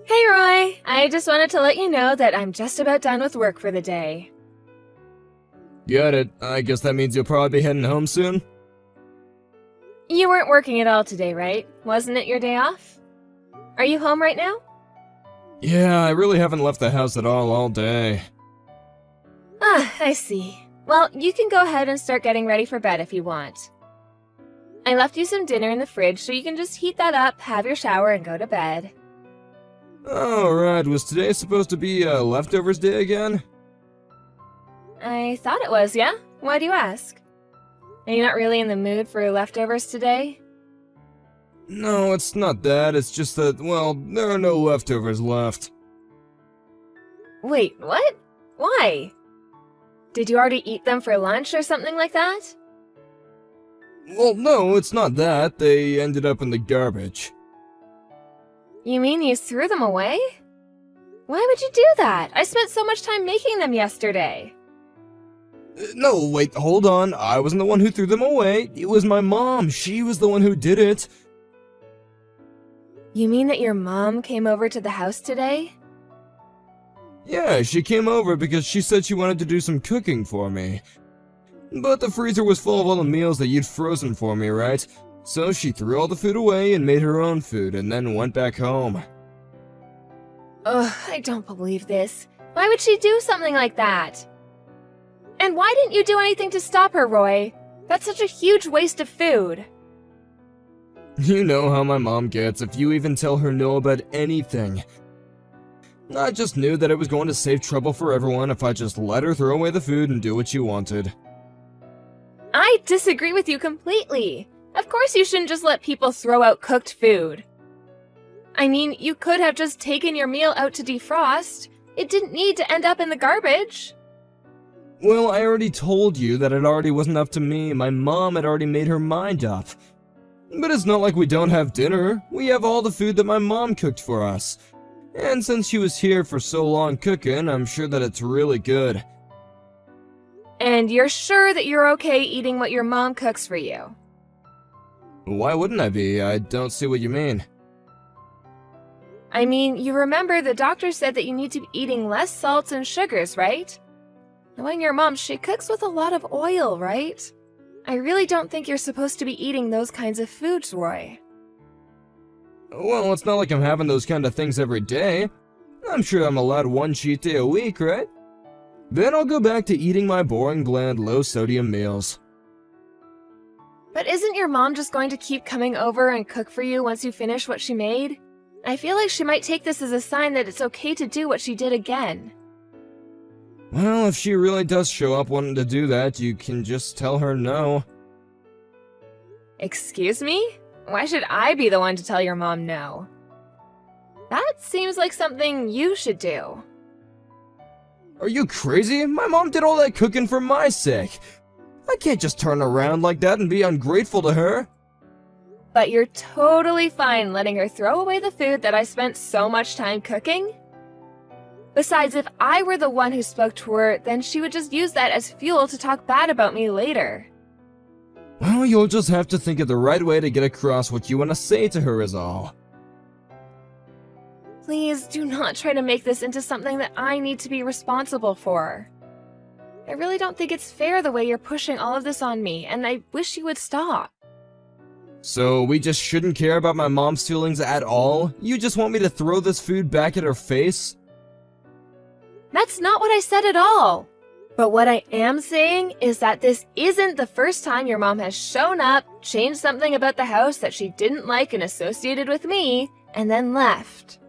Hey Roy, I just wanted to let you know that I'm just about done with work for the day. Got it. I guess that means you'll probably be heading home soon? You weren't working at all today, right? Wasn't it your day off? Are you home right now? Yeah, I really haven't left the house at all day. Ah, I see. Well, you can go ahead and start getting ready for bed if you want. I left you some dinner in the fridge so you can just heat that up, have your shower, and go to bed. Alright, was today supposed to be leftovers day again? I thought it was, yeah? Why do you ask? Are you not really in the mood for leftovers today? No, it's not that, it's just that, well, there are no leftovers left. Wait, what? Why? Did you already eat them for lunch or something like that? Well, no, it's not that, they ended up in the garbage. You mean you threw them away? Why would you do that? I spent so much time making them yesterday. No, wait, hold on, I wasn't the one who threw them away, it was my mom, she was the one who did it. You mean that your mom came over to the house today? Yeah, she came over because she said she wanted to do some cooking for me. But the freezer was full of all the meals that you'd frozen for me, right? So she threw all the food away and made her own food and then went back home. Ugh, I don't believe this. Why would she do something like that? And why didn't you do anything to stop her, Roy? That's such a huge waste of food. You know how my mom gets if you even tell her no about anything. I just knew that it was going to save trouble for everyone if I just let her throw away the food and do what she wanted. I disagree with you completely. Of course you shouldn't just let people throw out cooked food. I mean, you could have just taken your meal out to defrost. It didn't need to end up in the garbage. Well, I already told you that it already wasn't up to me. My mom had already made her mind up. But it's not like we don't have dinner. We have all the food that my mom cooked for us. And since she was here for so long cooking, I'm sure that it's really good. And you're sure that you're okay eating what your mom cooks for you? Why wouldn't I be? I don't see what you mean. I mean, you remember the doctor said that you need to be eating less salts and sugars, right? Knowing your mom, she cooks with a lot of oil, right? I really don't think you're supposed to be eating those kinds of foods, Roy. Well, it's not like I'm having those kind of things every day. I'm sure I'm allowed one cheat day a week, right? Then I'll go back to eating my boring, bland, low-sodium meals. But isn't your mom just going to keep coming over and cook for you once you finish what she made? I feel like she might take this as a sign that it's okay to do what she did again. Well, if she really does show up wanting to do that, you can just tell her no. Excuse me? Why should I be the one to tell your mom no? That seems like something you should do. Are you crazy? My mom did all that cooking for my sake. I can't just turn around like that and be ungrateful to her. But you're totally fine letting her throw away the food that I spent so much time cooking? Besides, if I were the one who spoke to her, then she would just use that as fuel to talk bad about me later. Well, you'll just have to think of the right way to get across what you want to say to her is all. Please do not try to make this into something that I need to be responsible for. I really don't think it's fair the way you're pushing all of this on me, and I wish you would stop. So we just shouldn't care about my mom's feelings at all? You just want me to throw this food back at her face? That's not what I said at all. But what I am saying is that this isn't the first time your mom has shown up, changed something about the house that she didn't like and associated with me, and then left.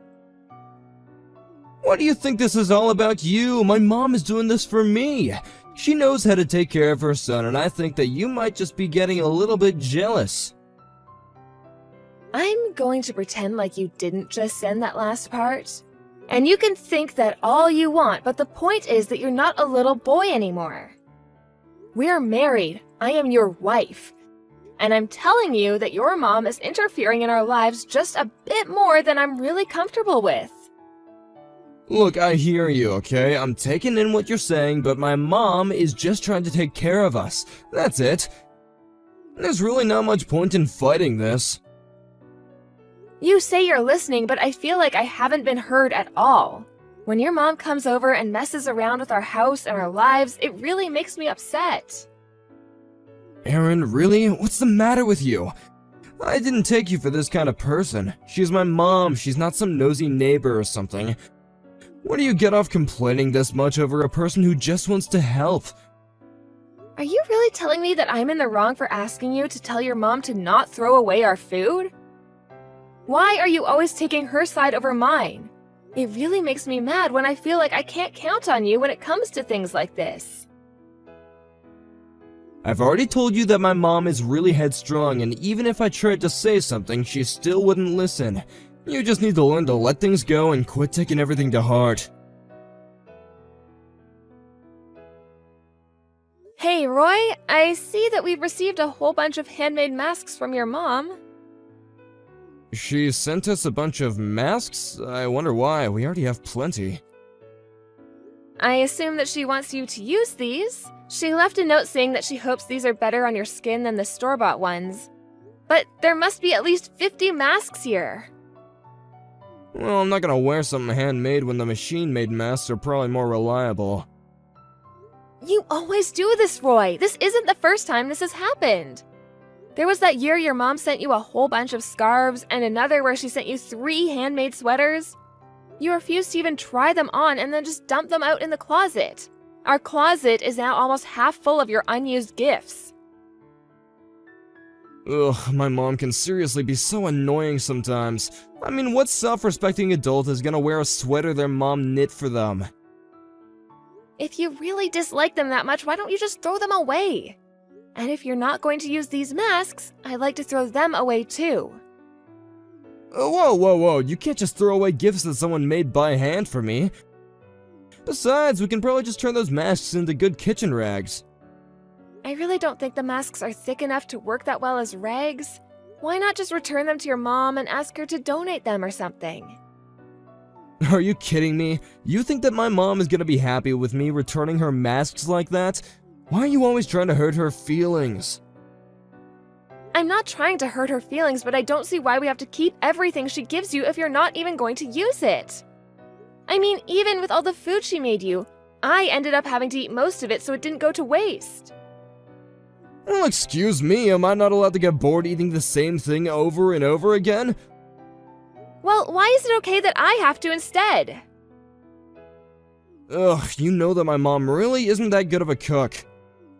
What do you think this is all about you? My mom is doing this for me. She knows how to take care of her son, and I think that you might just be getting a little bit jealous. I'm going to pretend like you didn't just send that last part. And you can think that all you want, but the point is that you're not a little boy anymore. We're married. I am your wife. And I'm telling you that your mom is interfering in our lives just a bit more than I'm really comfortable with. Look, I hear you, okay? I'm taking in what you're saying, but my mom is just trying to take care of us. That's it. There's really not much point in fighting this. You say you're listening, but I feel like I haven't been heard at all. When your mom comes over and messes around with our house and our lives, it really makes me upset. Erin, really? What's the matter with you? I didn't take you for this kind of person. She's my mom, she's not some nosy neighbor or something. Where do you get off complaining this much over a person who just wants to help? Are you really telling me that I'm in the wrong for asking you to tell your mom to not throw away our food? Why are you always taking her side over mine? It really makes me mad when I feel like I can't count on you when it comes to things like this. I've already told you that my mom is really headstrong, and even if I tried to say something, she still wouldn't listen. You just need to learn to let things go and quit taking everything to heart. Hey, Roy, I see that we've received a whole bunch of handmade masks from your mom. She sent us a bunch of masks? I wonder why. We already have plenty. I assume that she wants you to use these. She left a note saying that she hopes these are better on your skin than the store-bought ones. But there must be at least 50 masks here. Well, I'm not gonna wear something handmade when the machine-made masks are probably more reliable. You always do this, Roy. This isn't the first time this has happened. There was that year your mom sent you a whole bunch of scarves and another where she sent you 3 handmade sweaters. You refused to even try them on and then just dumped them out in the closet. Our closet is now almost half full of your unused gifts. Ugh, my mom can seriously be so annoying sometimes. I mean, what self-respecting adult is gonna wear a sweater their mom knit for them? If you really dislike them that much, why don't you just throw them away? And if you're not going to use these masks, I'd like to throw them away too. Whoa, you can't just throw away gifts that someone made by hand for me. Besides, we can probably just turn those masks into good kitchen rags. I really don't think the masks are thick enough to work that well as rags. Why not just return them to your mom and ask her to donate them or something? Are you kidding me? You think that my mom is gonna be happy with me returning her masks like that? Why are you always trying to hurt her feelings? I'm not trying to hurt her feelings, but I don't see why we have to keep everything she gives you if you're not even going to use it. I mean, even with all the food she made you, I ended up having to eat most of it so it didn't go to waste. Well, excuse me, am I not allowed to get bored eating the same thing over and over again? Well, why is it okay that I have to instead? Ugh, you know that my mom really isn't that good of a cook.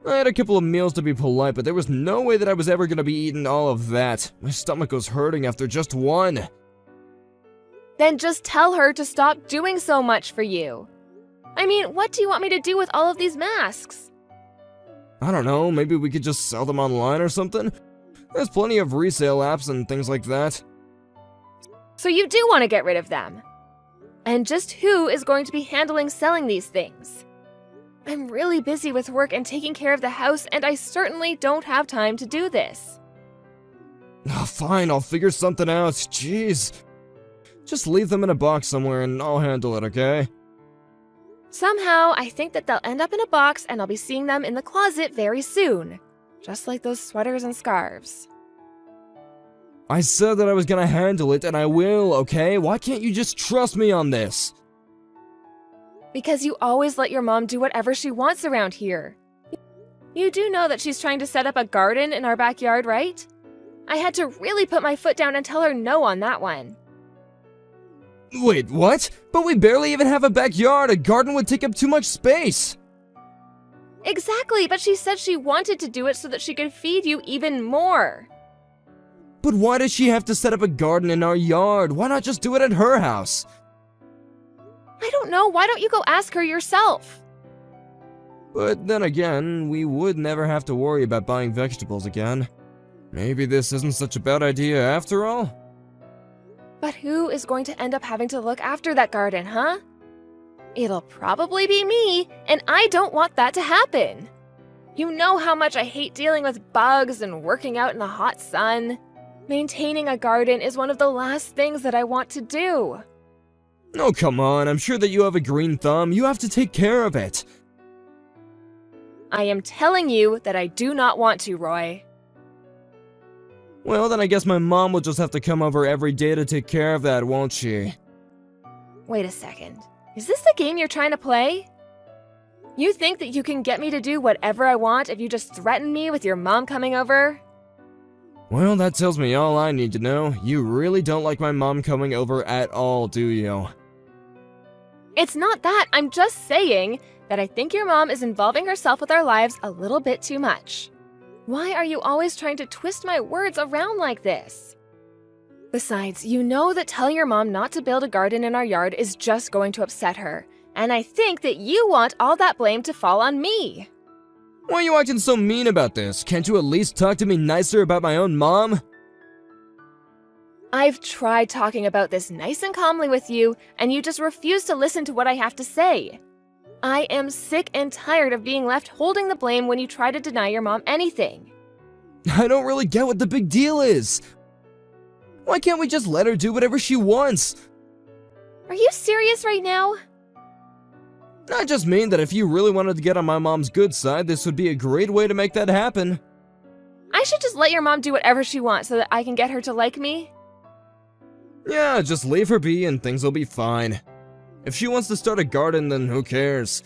I had a couple of meals to be polite, but there was no way that I was ever gonna be eating all of that. My stomach was hurting after just one. Then just tell her to stop doing so much for you. I mean, what do you want me to do with all of these masks? I don't know, maybe we could just sell them online or something? There's plenty of resale apps and things like that. So you do want to get rid of them? And just who is going to be handling selling these things? I'm really busy with work and taking care of the house, and I certainly don't have time to do this. Oh, fine, I'll figure something out. Jeez. Just leave them in a box somewhere and I'll handle it, okay? Somehow, I think that they'll end up in a box and I'll be seeing them in the closet very soon. Just like those sweaters and scarves. I said that I was gonna handle it, and I will, okay? Why can't you just trust me on this? Because you always let your mom do whatever she wants around here. You do know that she's trying to set up a garden in our backyard, right? I had to really put my foot down and tell her no on that one. Wait, what? But we barely even have a backyard. A garden would take up too much space. Exactly, but she said she wanted to do it so that she could feed you even more. But why does she have to set up a garden in our yard? Why not just do it at her house? I don't know. Why don't you go ask her yourself? But then again, we would never have to worry about buying vegetables again. Maybe this isn't such a bad idea after all? But who is going to end up having to look after that garden, huh? It'll probably be me, and I don't want that to happen. You know how much I hate dealing with bugs and working out in the hot sun. Maintaining a garden is one of the last things that I want to do. Oh, come on, I'm sure that you have a green thumb. You have to take care of it. I am telling you that I do not want to, Roy. Well, then I guess my mom will just have to come over every day to take care of that, won't she? Wait a second. Is this the game you're trying to play? You think that you can get me to do whatever I want if you just threaten me with your mom coming over? Well, that tells me all I need to know. You really don't like my mom coming over at all, do you? It's not that. I'm just saying that I think your mom is involving herself with our lives a little bit too much. Why are you always trying to twist my words around like this? Besides, you know that telling your mom not to build a garden in our yard is just going to upset her, and I think that you want all that blame to fall on me. Why are you acting so mean about this? Can't you at least talk to me nicer about my own mom? I've tried talking about this nice and calmly with you, and you just refuse to listen to what I have to say. I am sick and tired of being left holding the blame when you try to deny your mom anything. I don't really get what the big deal is. Why can't we just let her do whatever she wants? Are you serious right now? I just mean that if you really wanted to get on my mom's good side, this would be a great way to make that happen. I should just let your mom do whatever she wants so that I can get her to like me? Yeah, just leave her be and things will be fine. If she wants to start a garden, then who cares?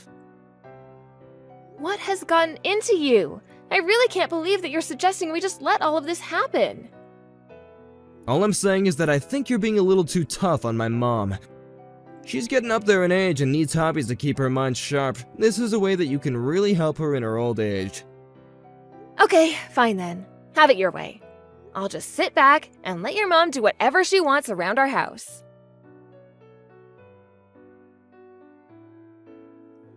What has gotten into you? I really can't believe that you're suggesting we just let all of this happen. All I'm saying is that I think you're being a little too tough on my mom. She's getting up there in age and needs hobbies to keep her mind sharp. This is a way that you can really help her in her old age. Okay, fine then. Have it your way. I'll just sit back and let your mom do whatever she wants around our house.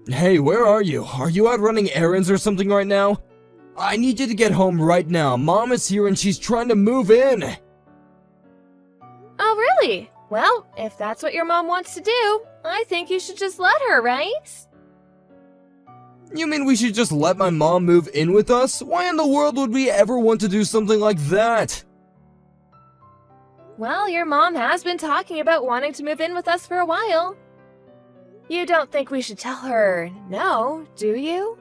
Hey, where are you? Are you out running errands or something right now? I need you to get home right now. Mom is here and she's trying to move in. Oh, really? Well, if that's what your mom wants to do, I think you should just let her, right? You mean we should just let my mom move in with us? Why in the world would we ever want to do something like that? Well, your mom has been talking about wanting to move in with us for a while. You don't think we should tell her no, do you?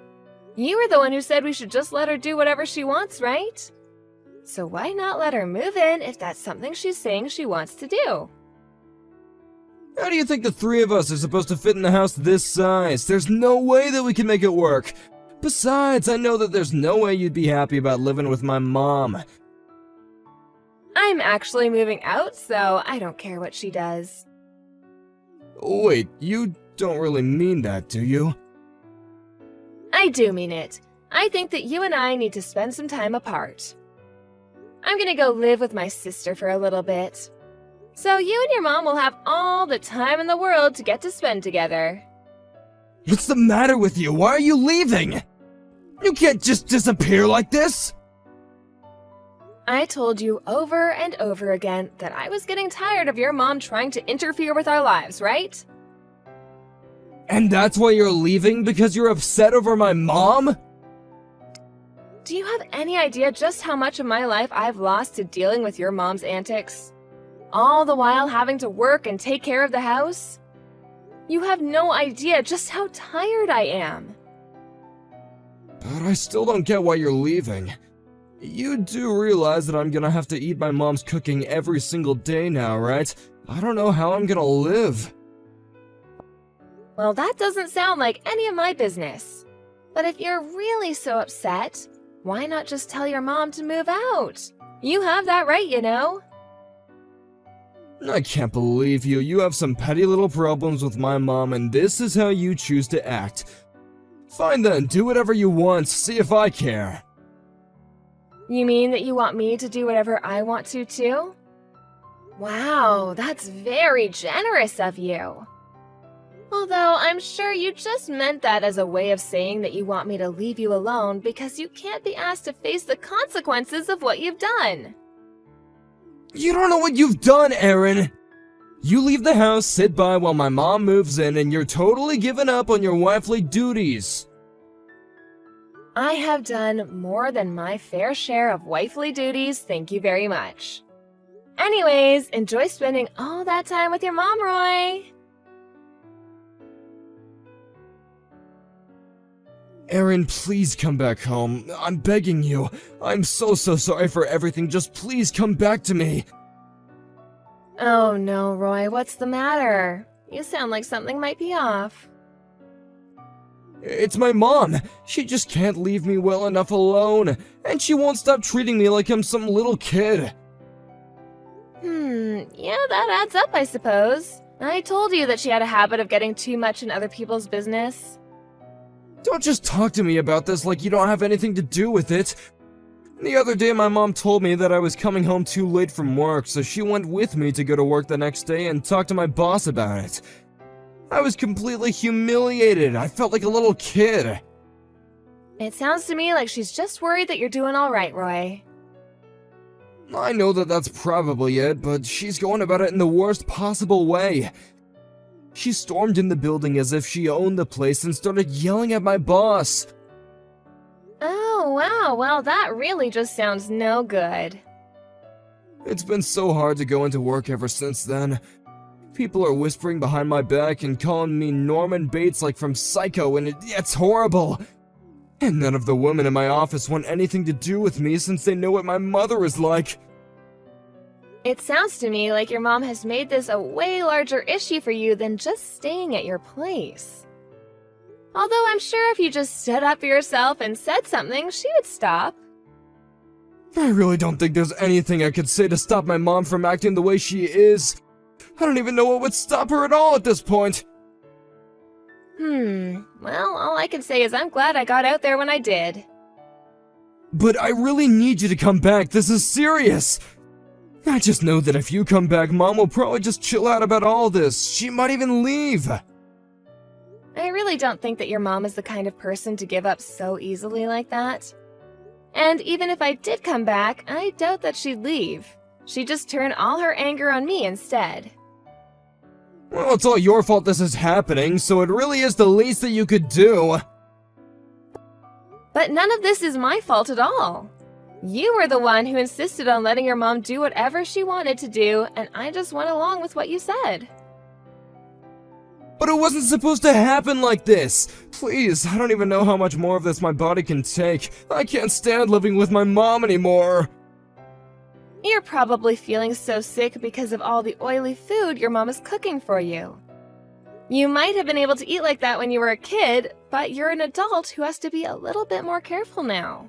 You were the one who said we should just let her do whatever she wants, right? So why not let her move in if that's something she's saying she wants to do? How do you think the three of us are supposed to fit in a house this size? There's no way that we can make it work. Besides, I know that there's no way you'd be happy about living with my mom. I'm actually moving out, so I don't care what she does. Wait, you don't really mean that, do you? I do mean it. I think that you and I need to spend some time apart. I'm gonna go live with my sister for a little bit. So you and your mom will have all the time in the world to get to spend together. What's the matter with you? Why are you leaving? You can't just disappear like this! I told you over and over again that I was getting tired of your mom trying to interfere with our lives, right? And that's why you're leaving? Because you're upset over my mom? Do you have any idea just how much of my life I've lost to dealing with your mom's antics? All the while having to work and take care of the house? You have no idea just how tired I am. But I still don't get why you're leaving. You do realize that I'm gonna have to eat my mom's cooking every single day now, right? I don't know how I'm gonna live. Well, that doesn't sound like any of my business. But if you're really so upset, why not just tell your mom to move out? You have that right, you know. I can't believe you. You have some petty little problems with my mom, and this is how you choose to act. Fine then, do whatever you want. See if I care. You mean that you want me to do whatever I want to, too? Wow, that's very generous of you. Although I'm sure you just meant that as a way of saying that you want me to leave you alone because you can't be asked to face the consequences of what you've done. You don't know what you've done, Erin! You leave the house, sit by while my mom moves in, and you're totally giving up on your wifely duties. I have done more than my fair share of wifely duties, thank you very much. Anyways, enjoy spending all that time with your mom, Roy! Aaron, please come back home. I'm begging you. I'm so sorry for everything. Just please come back to me. Oh no, Roy, what's the matter? You sound like something might be off. It's my mom. She just can't leave me well enough alone, and she won't stop treating me like I'm some little kid. Yeah, that adds up, I suppose. I told you that she had a habit of getting too much in other people's business. Don't just talk to me about this like you don't have anything to do with it. The other day my mom told me that I was coming home too late from work, so she went with me to go to work the next day and talk to my boss about it. I was completely humiliated. I felt like a little kid. It sounds to me like she's just worried that you're doing all right, Roy. I know that that's probably it, but she's going about it in the worst possible way. She stormed in the building as if she owned the place and started yelling at my boss. Oh, wow, well, that really just sounds no good. It's been so hard to go into work ever since then. People are whispering behind my back and calling me Norman Bates like from Psycho, and it's horrible. And none of the women in my office want anything to do with me since they know what my mother is like. It sounds to me like your mom has made this a way larger issue for you than just staying at your place. Although I'm sure if you just stood up for yourself and said something, she would stop. I really don't think there's anything I could say to stop my mom from acting the way she is. I don't even know what would stop her at all at this point. Well, all I can say is I'm glad I got out there when I did. But I really need you to come back. This is serious. I just know that if you come back, Mom will probably just chill out about all this. She might even leave. I really don't think that your mom is the kind of person to give up so easily like that. And even if I did come back, I doubt that she'd leave. She'd just turn all her anger on me instead. Well, it's all your fault this is happening, so it really is the least that you could do. But none of this is my fault at all. You were the one who insisted on letting your mom do whatever she wanted to do, and I just went along with what you said. But it wasn't supposed to happen like this. Please, I don't even know how much more of this my body can take. I can't stand living with my mom anymore. You're probably feeling so sick because of all the oily food your mom is cooking for you. You might have been able to eat like that when you were a kid, but you're an adult who has to be a little bit more careful now.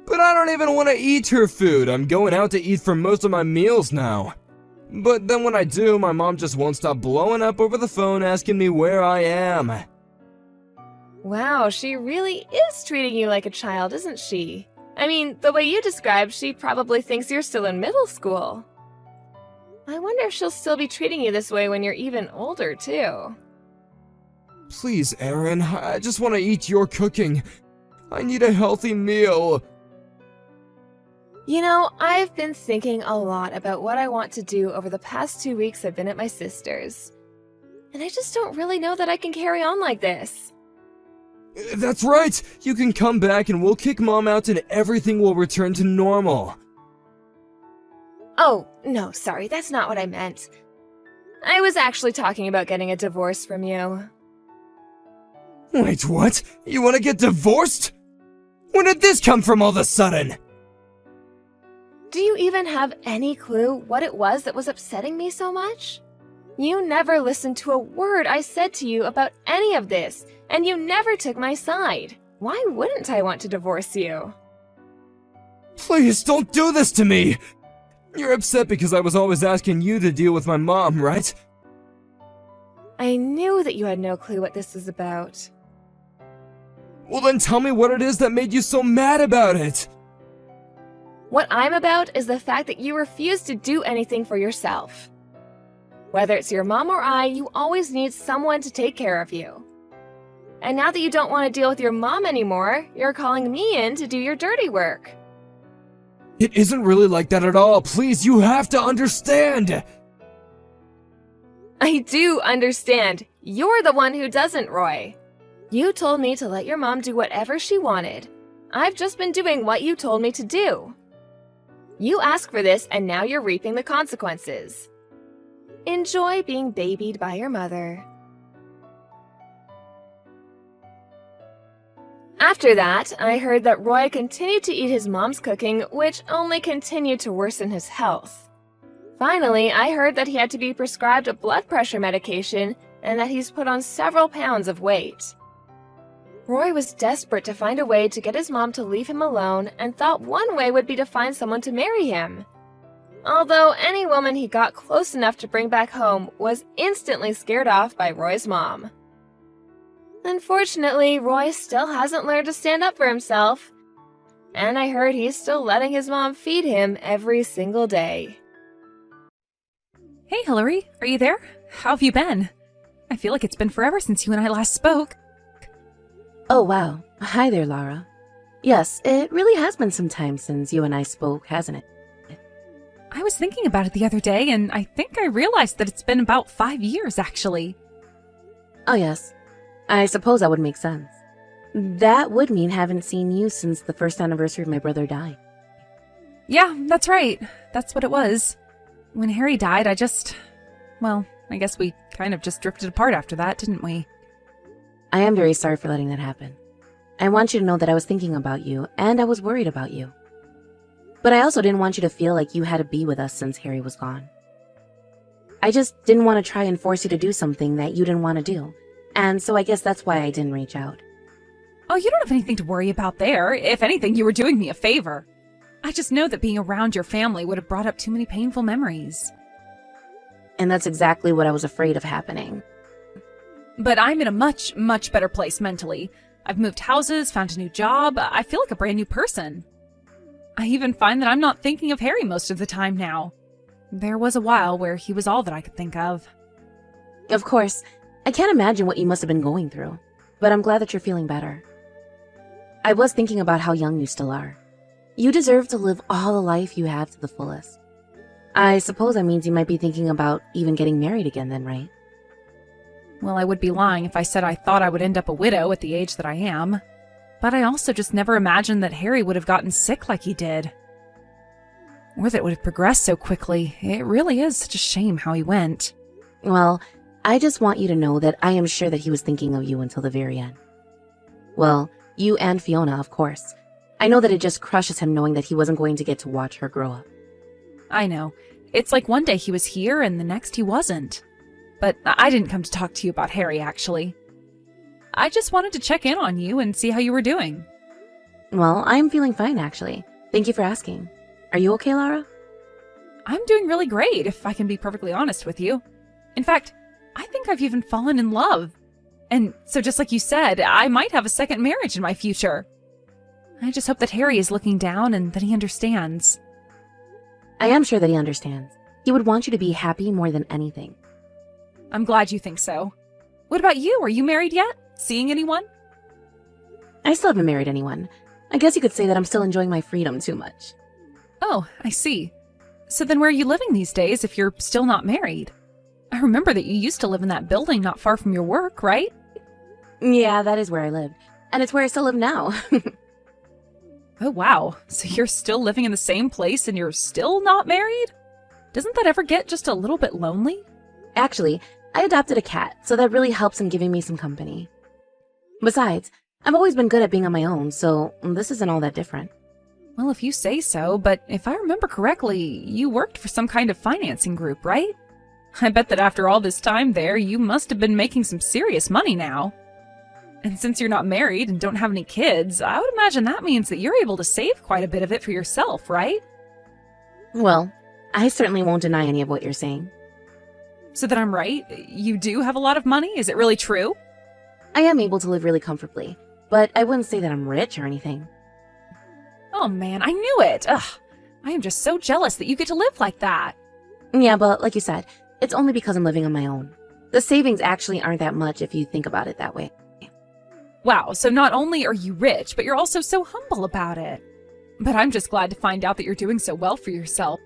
But I don't even want to eat her food. I'm going out to eat for most of my meals now. But then when I do, my mom just won't stop blowing up over the phone asking me where I am. Wow, she really is treating you like a child, isn't she? I mean, the way you described, she probably thinks you're still in middle school. I wonder if she'll still be treating you this way when you're even older, too. Please, Aaron, I just want to eat your cooking. I need a healthy meal. You know, I've been thinking a lot about what I want to do over the past 2 weeks I've been at my sister's. And I just don't really know that I can carry on like this. That's right! You can come back and we'll kick Mom out and everything will return to normal. Oh, no, sorry, that's not what I meant. I was actually talking about getting a divorce from you. Wait, what? You want to get divorced? When did this come from all of a sudden? Do you even have any clue what it was that was upsetting me so much? You never listened to a word I said to you about any of this, and you never took my side. Why wouldn't I want to divorce you? Please, don't do this to me! You're upset because I was always asking you to deal with my mom, right? I knew that you had no clue what this was about. Well then tell me what it is that made you so mad about it! What I'm about is the fact that you refuse to do anything for yourself. Whether it's your mom or I, you always need someone to take care of you. And now that you don't want to deal with your mom anymore, you're calling me in to do your dirty work. It isn't really like that at all. Please, you have to understand! I do understand. You're the one who doesn't, Roy. You told me to let your mom do whatever she wanted. I've just been doing what you told me to do. You asked for this, and now you're reaping the consequences. Enjoy being babied by your mother. After that, I heard that Roy continued to eat his mom's cooking, which only continued to worsen his health. Finally, I heard that he had to be prescribed a blood pressure medication and that he's put on several pounds of weight. Roy was desperate to find a way to get his mom to leave him alone and thought one way would be to find someone to marry him. Although any woman he got close enough to bring back home was instantly scared off by Roy's mom. Unfortunately, Roy still hasn't learned to stand up for himself, and I heard he's still letting his mom feed him every single day. Hey, Hillary, are you there? How have you been? I feel like it's been forever since you and I last spoke. Oh, wow. Hi there, Lara. Yes, it really has been some time since you and I spoke, hasn't it? I was thinking about it the other day, and I think I realized that it's been about 5 years, actually. Oh, yes. I suppose that would make sense. That would mean haven't seen you since the first anniversary of my brother died. Yeah, that's right. That's what it was. When Harry died, I guess we kind of just drifted apart after that, didn't we? I am very sorry for letting that happen. I want you to know that I was thinking about you, and I was worried about you. But I also didn't want you to feel like you had to be with us since Harry was gone. I just didn't want to try and force you to do something that you didn't want to do, and so I guess that's why I didn't reach out. Oh, you don't have anything to worry about there. If anything, you were doing me a favor. I just know that being around your family would have brought up too many painful memories. And that's exactly what I was afraid of happening. But I'm in a much, much better place mentally. I've moved houses, found a new job. I feel like a brand new person. I even find that I'm not thinking of Harry most of the time now. There was a while where he was all that I could think of. Of course, I can't imagine what you must have been going through, but I'm glad that you're feeling better. I was thinking about how young you still are. You deserve to live all the life you have to the fullest. I suppose that means you might be thinking about even getting married again then, right? Well, I would be lying if I said I thought I would end up a widow at the age that I am. But I also just never imagined that Harry would have gotten sick like he did. Or that it would have progressed so quickly. It really is such a shame how he went. Well, I just want you to know that I am sure that he was thinking of you until the very end. Well, you and Fiona, of course. I know that it just crushes him knowing that he wasn't going to get to watch her grow up. I know. It's like one day he was here and the next he wasn't. But I didn't come to talk to you about Harry, actually. I just wanted to check in on you and see how you were doing. Well, I'm feeling fine, actually. Thank you for asking. Are you okay, Lara? I'm doing really great, if I can be perfectly honest with you. In fact, I think I've even fallen in love. And so just like you said, I might have a second marriage in my future. I just hope that Harry is looking down and that he understands. I am sure that he understands. He would want you to be happy more than anything. I'm glad you think so. What about you? Are you married yet? Seeing anyone? I still haven't married anyone. I guess you could say that I'm still enjoying my freedom too much. Oh, I see. So then where are you living these days if you're still not married? I remember that you used to live in that building not far from your work, right? Yeah, that is where I lived. And it's where I still live now. Oh, wow. So you're still living in the same place and you're still not married? Doesn't that ever get just a little bit lonely? Actually, I adopted a cat, so that really helps in giving me some company. Besides, I've always been good at being on my own, so this isn't all that different. Well, if you say so, but if I remember correctly, you worked for some kind of financing group, right? I bet that after all this time there, you must have been making some serious money now. And since you're not married and don't have any kids, I would imagine that means that you're able to save quite a bit of it for yourself, right? Well, I certainly won't deny any of what you're saying. So that I'm right? You do have a lot of money? Is it really true? I am able to live really comfortably, but I wouldn't say that I'm rich or anything. Oh man, I knew it! Ugh, I am just so jealous that you get to live like that. Yeah, but like you said, it's only because I'm living on my own. The savings actually aren't that much if you think about it that way. Wow, so not only are you rich, but you're also so humble about it. But I'm just glad to find out that you're doing so well for yourself.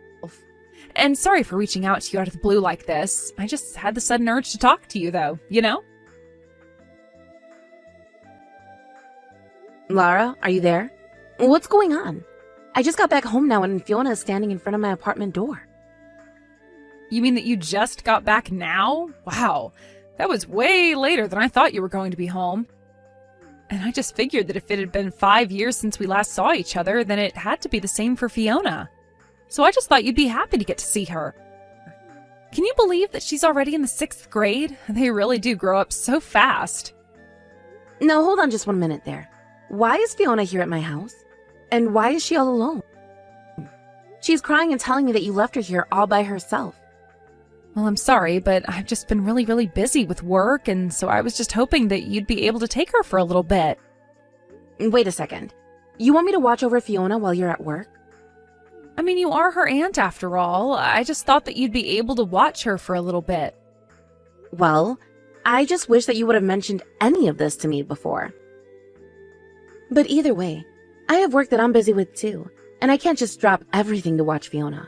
And sorry for reaching out to you out of the blue like this. I just had the sudden urge to talk to you, though, you know? Lara, are you there? What's going on? I just got back home now and Fiona is standing in front of my apartment door. You mean that you just got back now? Wow, that was way later than I thought you were going to be home. And I just figured that if it had been 5 years since we last saw each other, then it had to be the same for Fiona. So I just thought you'd be happy to get to see her. Can you believe that she's already in the 6th grade? They really do grow up so fast. No, hold on just 1 minute there. Why is Fiona here at my house? And why is she all alone? She's crying and telling me that you left her here all by herself. Well, I'm sorry, but I've just been really, really busy with work, and so I was just hoping that you'd be able to take her for a little bit. Wait a second. You want me to watch over Fiona while you're at work? I mean, you are her aunt after all. I just thought that you'd be able to watch her for a little bit. Well, I just wish that you would have mentioned any of this to me before. But either way, I have work that I'm busy with too, and I can't just drop everything to watch Fiona.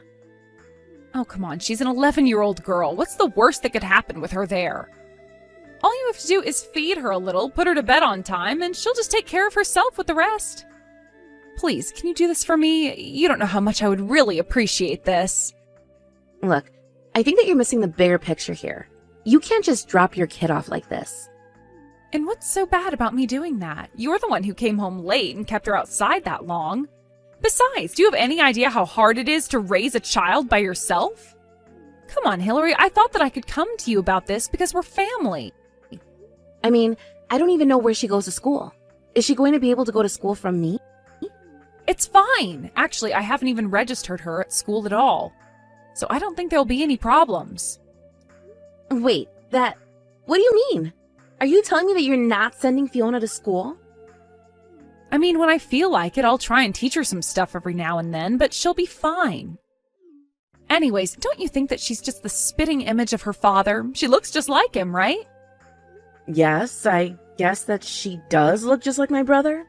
Oh, come on, she's an 11-year-old girl. What's the worst that could happen with her there? All you have to do is feed her a little, put her to bed on time, and she'll just take care of herself with the rest. Please, can you do this for me? You don't know how much I would really appreciate this. Look, I think that you're missing the bigger picture here. You can't just drop your kid off like this. And what's so bad about me doing that? You're the one who came home late and kept her outside that long. Besides, do you have any idea how hard it is to raise a child by yourself? Come on, Hillary, I thought that I could come to you about this because we're family. I mean, I don't even know where she goes to school. Is she going to be able to go to school from me? It's fine. Actually, I haven't even registered her at school at all. So I don't think there'll be any problems. Wait, what do you mean? Are you telling me that you're not sending Fiona to school? I mean, when I feel like it, I'll try and teach her some stuff every now and then, but she'll be fine. Anyways, don't you think that she's just the spitting image of her father? She looks just like him, right? Yes, I guess that she does look just like my brother.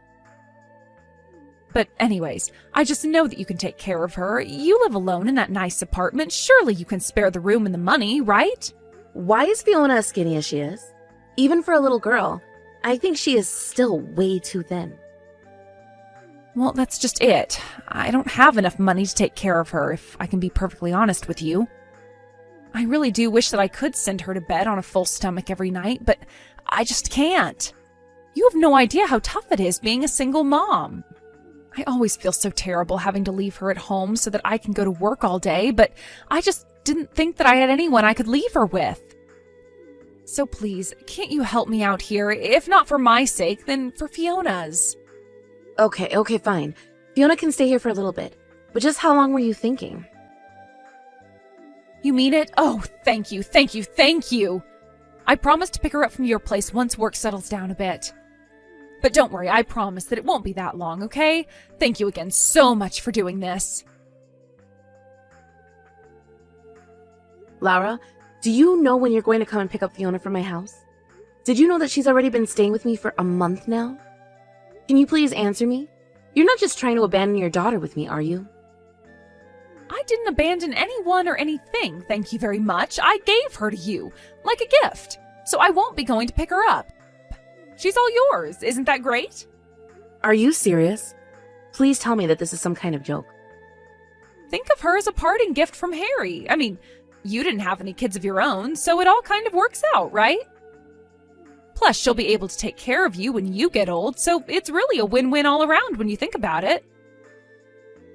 But anyways, I just know that you can take care of her. You live alone in that nice apartment. Surely you can spare the room and the money, right? Why is Fiona as skinny as she is? Even for a little girl, I think she is still way too thin. Well, that's just it. I don't have enough money to take care of her, if I can be perfectly honest with you. I really do wish that I could send her to bed on a full stomach every night, but I just can't. You have no idea how tough it is being a single mom. I always feel so terrible having to leave her at home so that I can go to work all day, but I just didn't think that I had anyone I could leave her with. So please, can't you help me out here? If not for my sake, then for Fiona's. Okay, fine. Fiona can stay here for a little bit. But just how long were you thinking? You mean it? Oh, thank you. I promise to pick her up from your place once work settles down a bit. But don't worry, I promise that it won't be that long, okay? Thank you again so much for doing this. Laura, do you know when you're going to come and pick up Fiona from my house? Did you know that she's already been staying with me for a month now? Can you please answer me? You're not just trying to abandon your daughter with me, are you? I didn't abandon anyone or anything, thank you very much. I gave her to you, like a gift. So I won't be going to pick her up. She's all yours, isn't that great? Are you serious? Please tell me that this is some kind of joke. Think of her as a parting gift from Harry. I mean, you didn't have any kids of your own, so it all kind of works out, right? Plus, she'll be able to take care of you when you get old, so it's really a win-win all around when you think about it.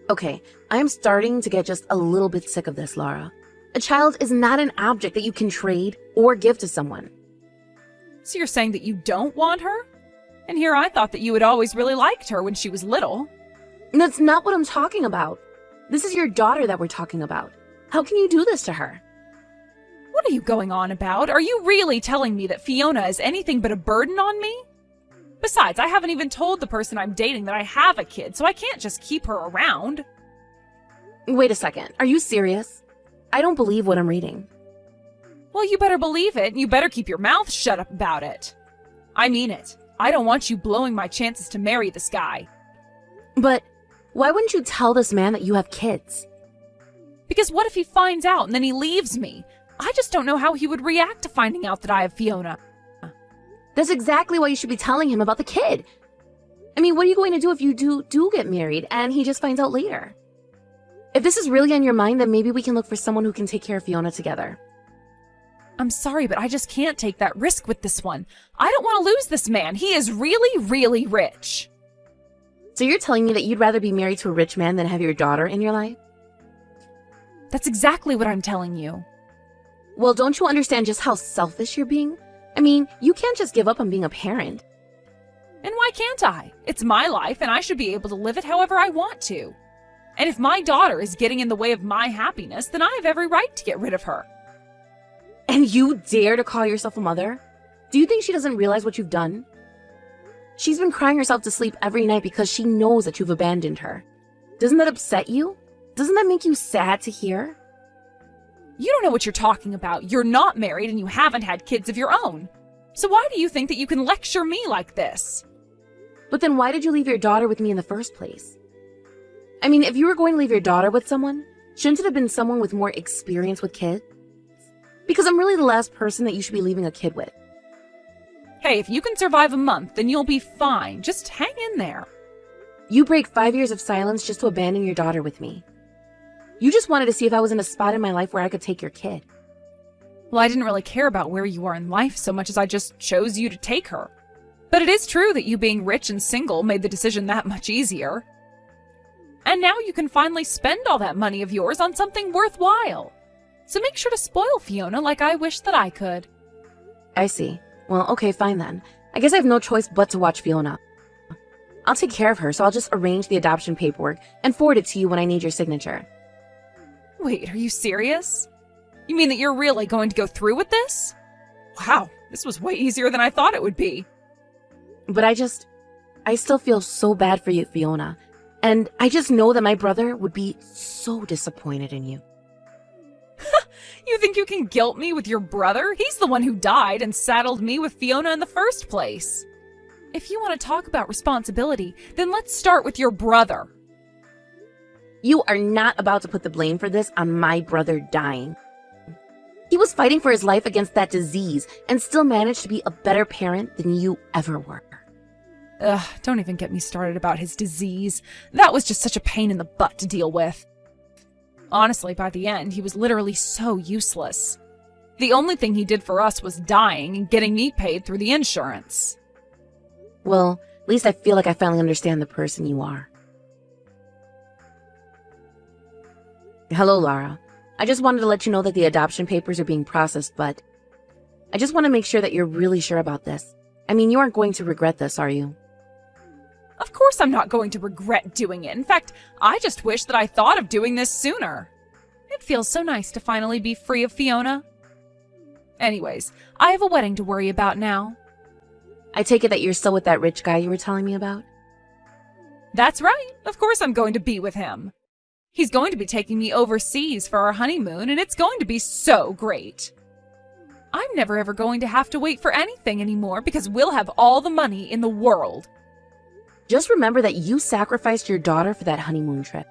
Okay, I'm starting to get just a little bit sick of this, Laura. A child is not an object that you can trade or give to someone. So you're saying that you don't want her? And here I thought that you had always really liked her when she was little. That's not what I'm talking about. This is your daughter that we're talking about. How can you do this to her? What are you going on about? Are you really telling me that Fiona is anything but a burden on me? Besides, I haven't even told the person I'm dating that I have a kid, so I can't just keep her around. Wait a second. Are you serious? I don't believe what I'm reading. Well, you better believe it, and you better keep your mouth shut up about it. I mean it. I don't want you blowing my chances to marry this guy. But why wouldn't you tell this man that you have kids? Because what if he finds out and then he leaves me? I just don't know how he would react to finding out that I have Fiona. That's exactly why you should be telling him about the kid. I mean, what are you going to do if you do get married and he just finds out later? If this is really on your mind, then maybe we can look for someone who can take care of Fiona together. I'm sorry, but I just can't take that risk with this one. I don't want to lose this man. He is really, really rich. So you're telling me that you'd rather be married to a rich man than have your daughter in your life? That's exactly what I'm telling you. Well, don't you understand just how selfish you're being? I mean, you can't just give up on being a parent. And why can't I? It's my life, and I should be able to live it however I want to. And if my daughter is getting in the way of my happiness, then I have every right to get rid of her. And you dare to call yourself a mother? Do you think she doesn't realize what you've done? She's been crying herself to sleep every night because she knows that you've abandoned her. Doesn't that upset you? Doesn't that make you sad to hear? You don't know what you're talking about. You're not married and you haven't had kids of your own. So why do you think that you can lecture me like this? But then why did you leave your daughter with me in the first place? I mean, if you were going to leave your daughter with someone, shouldn't it have been someone with more experience with kids? Because I'm really the last person that you should be leaving a kid with. Hey, if you can survive a month, then you'll be fine. Just hang in there. You break 5 years of silence just to abandon your daughter with me. You just wanted to see if I was in a spot in my life where I could take your kid. Well, I didn't really care about where you are in life so much as I just chose you to take her. But it is true that you being rich and single made the decision that much easier. And now you can finally spend all that money of yours on something worthwhile. So make sure to spoil Fiona like I wish that I could. I see. Well, okay, fine then. I guess I have no choice but to watch Fiona. I'll take care of her, so I'll just arrange the adoption paperwork and forward it to you when I need your signature. Wait, are you serious? You mean that you're really going to go through with this? Wow, this was way easier than I thought it would be. But I still feel so bad for you, Fiona. And I just know that my brother would be so disappointed in you. You think you can guilt me with your brother? He's the one who died and saddled me with Fiona in the first place. If you want to talk about responsibility, then let's start with your brother. You are not about to put the blame for this on my brother dying. He was fighting for his life against that disease and still managed to be a better parent than you ever were. Ugh, don't even get me started about his disease. That was just such a pain in the butt to deal with. Honestly, by the end, he was literally so useless. The only thing he did for us was dying and getting me paid through the insurance. Well, at least I feel like I finally understand the person you are. Hello, Lara. I just wanted to let you know that the adoption papers are being processed, but I just want to make sure that you're really sure about this. I mean, you aren't going to regret this, are you? Of course I'm not going to regret doing it. In fact, I just wish that I thought of doing this sooner. It feels so nice to finally be free of Fiona. Anyways, I have a wedding to worry about now. I take it that you're still with that rich guy you were telling me about? That's right. Of course I'm going to be with him. He's going to be taking me overseas for our honeymoon, and it's going to be so great. I'm never ever going to have to wait for anything anymore because we'll have all the money in the world. Just remember that you sacrificed your daughter for that honeymoon trip.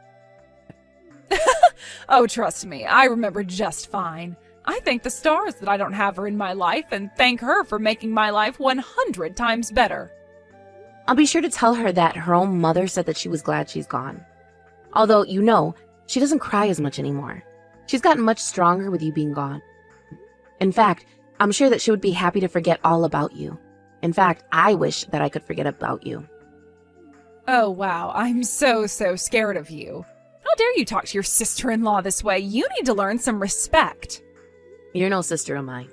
Oh, trust me, I remember just fine. I thank the stars that I don't have her in my life and thank her for making my life 100 times better. I'll be sure to tell her that her own mother said that she was glad she's gone. Although, you know, she doesn't cry as much anymore. She's gotten much stronger with you being gone. In fact, I'm sure that she would be happy to forget all about you. In fact, I wish that I could forget about you. Oh, wow, I'm so scared of you. How dare you talk to your sister-in-law this way? You need to learn some respect. You're no sister of mine.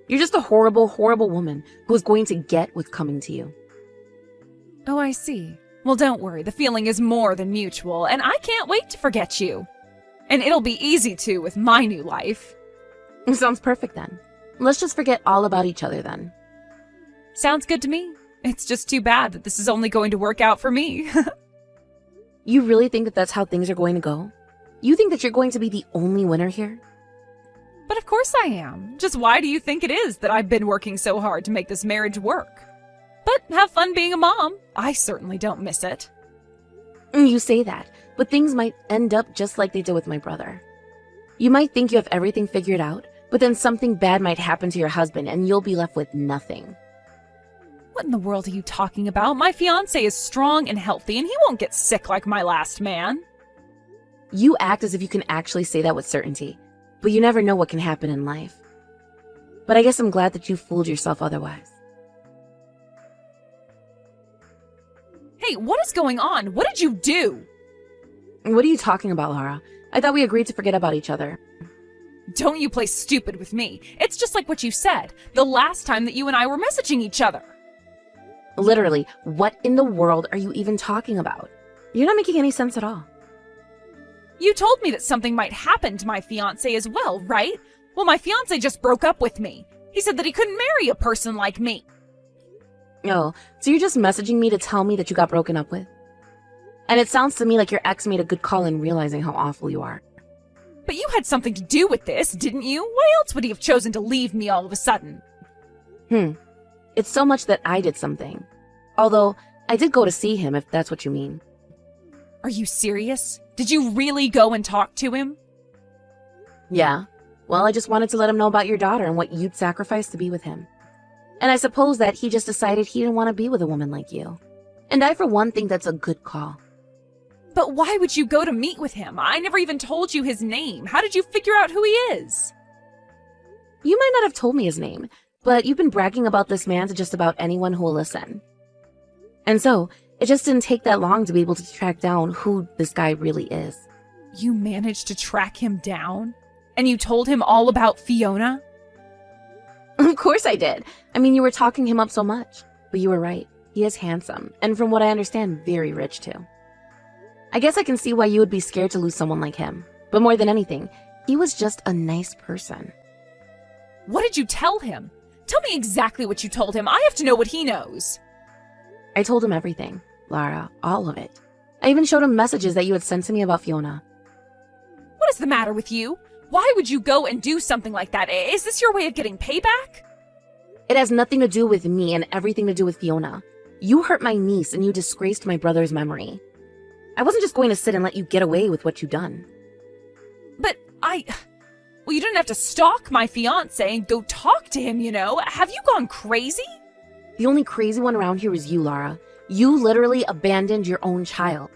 You're just a horrible, horrible woman who is going to get what's coming to you. Oh, I see. Well, don't worry. The feeling is more than mutual, and I can't wait to forget you. And it'll be easy to with my new life. Sounds perfect then. Let's just forget all about each other then. Sounds good to me. It's just too bad that this is only going to work out for me. You really think that that's how things are going to go? You think that you're going to be the only winner here? But of course I am. Just why do you think it is that I've been working so hard to make this marriage work? But have fun being a mom. I certainly don't miss it. You say that, but things might end up just like they did with my brother. You might think you have everything figured out, but then something bad might happen to your husband and you'll be left with nothing. What in the world are you talking about? My fiancé is strong and healthy, and he won't get sick like my last man. You act as if you can actually say that with certainty, but you never know what can happen in life. But I guess I'm glad that you fooled yourself otherwise. Hey, what is going on? What did you do? What are you talking about, Lara? I thought we agreed to forget about each other. Don't you play stupid with me. It's just like what you said, the last time that you and I were messaging each other. Literally, what in the world are you even talking about? You're not making any sense at all. You told me that something might happen to my fiancé as well, right? Well, my fiancé just broke up with me. He said that he couldn't marry a person like me. Oh, so you're just messaging me to tell me that you got broken up with? And it sounds to me like your ex made a good call in realizing how awful you are. But you had something to do with this, didn't you? Why else would he have chosen to leave me all of a sudden? It's so much that I did something. Although, I did go to see him, if that's what you mean. Are you serious? Did you really go and talk to him? Yeah. Well, I just wanted to let him know about your daughter and what you'd sacrifice to be with him. And I suppose that he just decided he didn't want to be with a woman like you. And I, for one, think that's a good call. But why would you go to meet with him? I never even told you his name. How did you figure out who he is? You might not have told me his name, but you've been bragging about this man to just about anyone who will listen. And so, it just didn't take that long to be able to track down who this guy really is. You managed to track him down? And you told him all about Fiona? Of course I did. I mean, you were talking him up so much. But you were right. He is handsome, and from what I understand, very rich too. I guess I can see why you would be scared to lose someone like him. But more than anything, he was just a nice person. What did you tell him? Tell me exactly what you told him. I have to know what he knows. I told him everything, Lara, all of it. I even showed him messages that you had sent to me about Fiona. What is the matter with you? Why would you go and do something like that? Is this your way of getting payback? It has nothing to do with me and everything to do with Fiona. You hurt my niece and you disgraced my brother's memory. I wasn't just going to sit and let you get away with what you've done. But well, you didn't have to stalk my fiancé and go talk to him, you know. Have you gone crazy? The only crazy one around here is you, Lara. You literally abandoned your own child.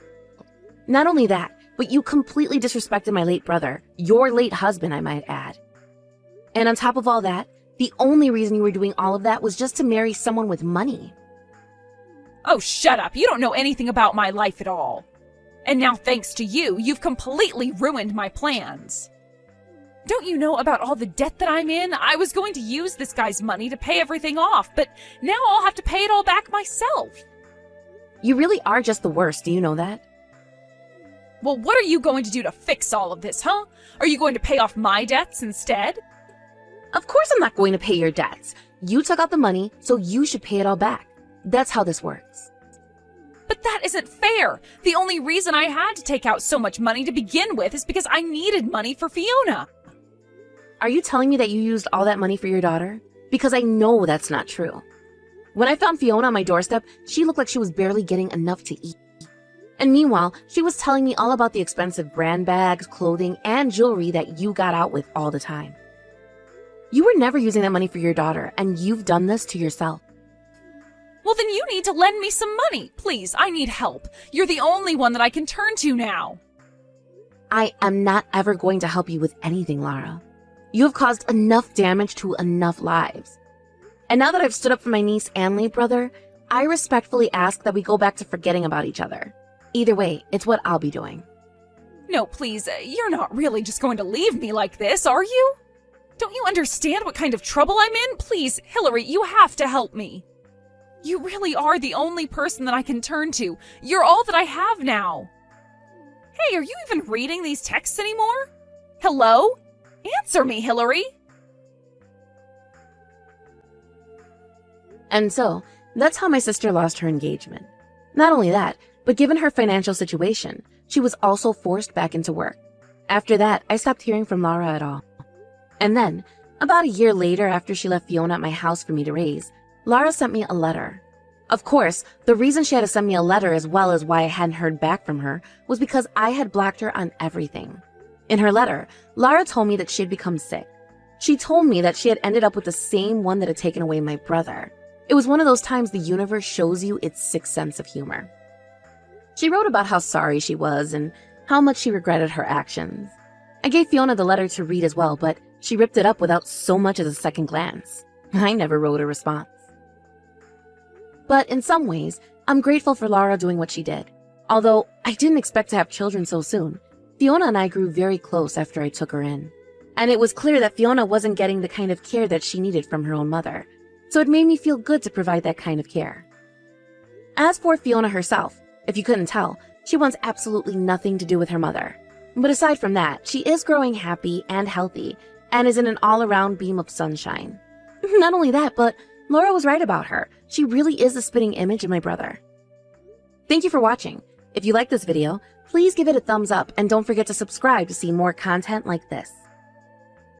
Not only that, but you completely disrespected my late brother, your late husband, I might add. And on top of all that, the only reason you were doing all of that was just to marry someone with money. Oh, shut up. You don't know anything about my life at all. And now, thanks to you, you've completely ruined my plans. Don't you know about all the debt that I'm in? I was going to use this guy's money to pay everything off, but now I'll have to pay it all back myself. You really are just the worst, do you know that? Well, what are you going to do to fix all of this, huh? Are you going to pay off my debts instead? Of course I'm not going to pay your debts. You took out the money, so you should pay it all back. That's how this works. But that isn't fair. The only reason I had to take out so much money to begin with is because I needed money for Fiona. Are you telling me that you used all that money for your daughter? Because I know that's not true. When I found Fiona on my doorstep, she looked like she was barely getting enough to eat. And meanwhile, she was telling me all about the expensive brand bags, clothing, and jewelry that you got out with all the time. You were never using that money for your daughter, and you've done this to yourself. Well, then you need to lend me some money. Please, I need help. You're the only one that I can turn to now. I am not ever going to help you with anything, Lara. You have caused enough damage to enough lives. And now that I've stood up for my niece and late brother, I respectfully ask that we go back to forgetting about each other. Either way, it's what I'll be doing. No, please, you're not really just going to leave me like this, are you? Don't you understand what kind of trouble I'm in? Please, Hillary, you have to help me. You really are the only person that I can turn to. You're all that I have now. Hey, are you even reading these texts anymore? Hello? Answer me, Hillary. And so, that's how my sister lost her engagement. Not only that, but given her financial situation, she was also forced back into work. After that, I stopped hearing from Lara at all. And then, about a year later after she left Fiona at my house for me to raise, Lara sent me a letter. Of course, the reason she had to send me a letter as well as why I hadn't heard back from her was because I had blocked her on everything. In her letter, Lara told me that she had become sick. She told me that she had ended up with the same one that had taken away my brother. It was one of those times the universe shows you its sixth sense of humor. She wrote about how sorry she was and how much she regretted her actions. I gave Fiona the letter to read as well, but She ripped it up without so much as a second glance. I never wrote a response. But in some ways, I'm grateful for Lara doing what she did. Although I didn't expect to have children so soon, Fiona and I grew very close after I took her in. And it was clear that Fiona wasn't getting the kind of care that she needed from her own mother, so it made me feel good to provide that kind of care. As for Fiona herself, if you couldn't tell, she wants absolutely nothing to do with her mother. But aside from that, she is growing happy and healthy, and is in an all-around beam of sunshine. Not only that, but Laura was right about her. She really is a spitting image of my brother. Thank you for watching. If you like this video, please give it a thumbs up and don't forget to subscribe to see more content like this.